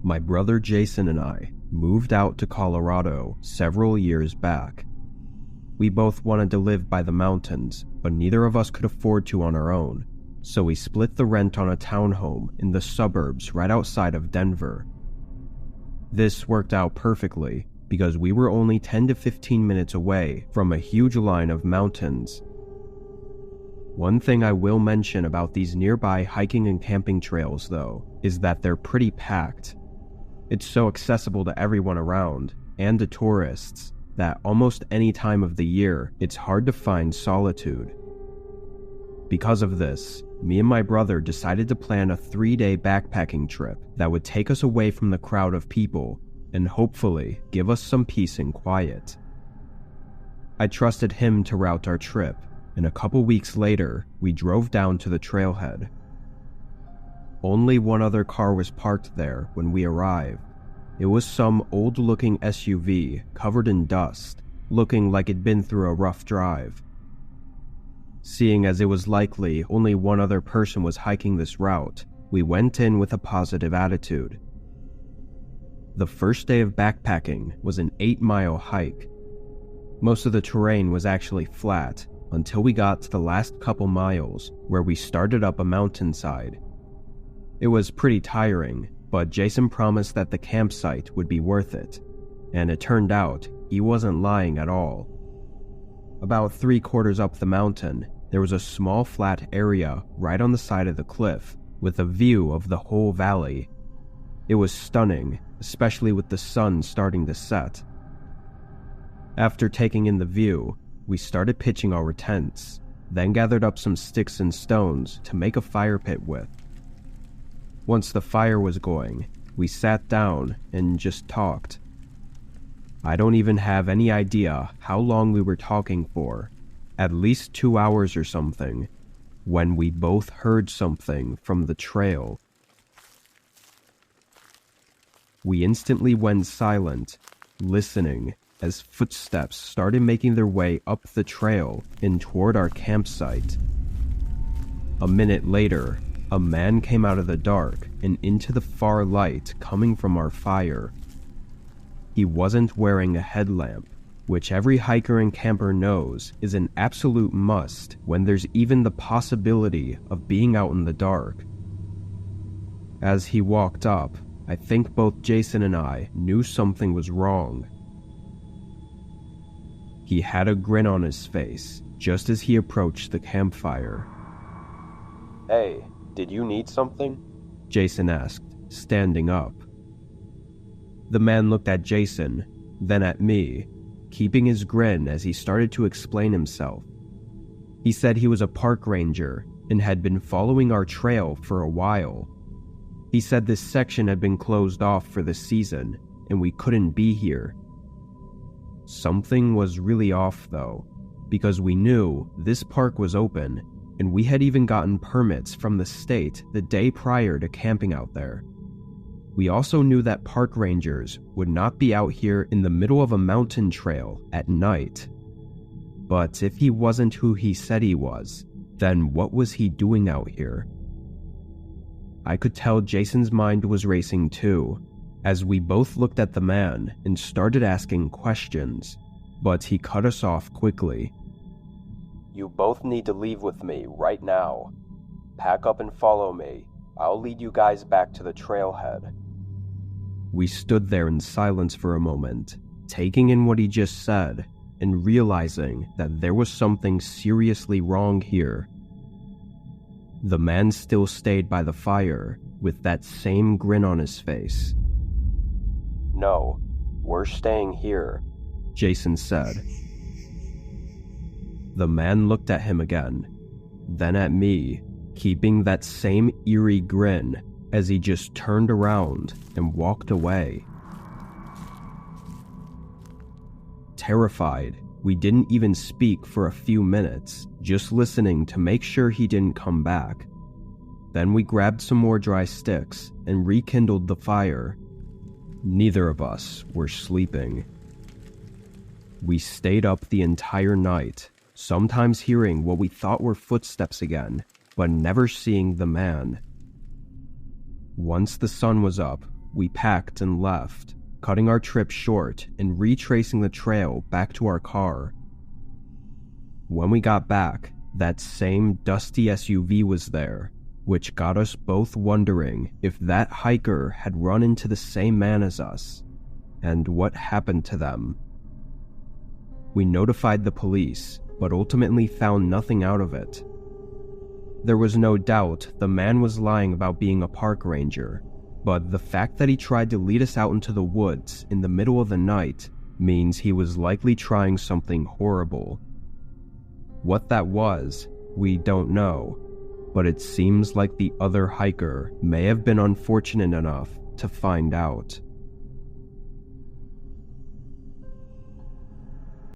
My brother Jason and I moved out to Colorado several years back. We both wanted to live by the mountains, but neither of us could afford to on our own, so we split the rent on a townhome in the suburbs right outside of Denver. This worked out perfectly because we were only 10 to 15 minutes away from a huge line of mountains. One thing I will mention about these nearby hiking and camping trails, though, is that they're pretty packed. It's so accessible to everyone around, and to tourists, that almost any time of the year, it's hard to find solitude. Because of this, me and my brother decided to plan a 3-day backpacking trip that would take us away from the crowd of people and hopefully give us some peace and quiet. I trusted him to route our trip, and a couple weeks later, we drove down to the trailhead. Only one other car was parked there when we arrived. It was some old-looking SUV covered in dust, looking like it'd been through a rough drive. Seeing as it was likely only one other person was hiking this route, we went in with a positive attitude. The first day of backpacking was an 8-mile hike. Most of the terrain was actually flat until we got to the last couple miles where we started up a mountainside. It was pretty tiring, but Jason promised that the campsite would be worth it, and it turned out he wasn't lying at all. About 3/4 up the mountain, there was a small flat area right on the side of the cliff with a view of the whole valley. It was stunning, especially with the sun starting to set. After taking in the view, we started pitching our tents, then gathered up some sticks and stones to make a fire pit with. Once the fire was going, we sat down and just talked. I don't even have any idea how long we were talking for, at least 2 hours or something, when we both heard something from the trail. We instantly went silent, listening as footsteps started making their way up the trail and toward our campsite. A minute later, a man came out of the dark and into the far light coming from our fire. He wasn't wearing a headlamp, which every hiker and camper knows is an absolute must when there's even the possibility of being out in the dark. As he walked up, I think both Jason and I knew something was wrong. He had a grin on his face just as he approached the campfire. "Hey, did you need something?" Jason asked, standing up. The man looked at Jason, then at me, keeping his grin as he started to explain himself. He said he was a park ranger and had been following our trail for a while. He said this section had been closed off for the season and we couldn't be here. Something was really off though, because we knew this park was open and we had even gotten permits from the state the day prior to camping out there. We also knew that park rangers would not be out here in the middle of a mountain trail at night. But if he wasn't who he said he was, then what was he doing out here? I could tell Jason's mind was racing too, as we both looked at the man and started asking questions, but he cut us off quickly. "You both need to leave with me right now. Pack up and follow me. I'll lead you guys back to the trailhead." We stood there in silence for a moment, taking in what he just said and realizing that there was something seriously wrong here. The man still stayed by the fire with that same grin on his face. "No, we're staying here," Jason said. The man looked at him again, then at me, keeping that same eerie grin as he just turned around and walked away. Terrified, we didn't even speak for a few minutes, just listening to make sure he didn't come back. Then we grabbed some more dry sticks and rekindled the fire. Neither of us were sleeping. We stayed up the entire night, sometimes hearing what we thought were footsteps again, but never seeing the man. Once the sun was up, we packed and left, cutting our trip short and retracing the trail back to our car. When we got back, that same dusty SUV was there, which got us both wondering if that hiker had run into the same man as us, and what happened to them. We notified the police, but ultimately found nothing out of it. There was no doubt the man was lying about being a park ranger, but the fact that he tried to lead us out into the woods in the middle of the night means he was likely trying something horrible. What that was, we don't know, but it seems like the other hiker may have been unfortunate enough to find out.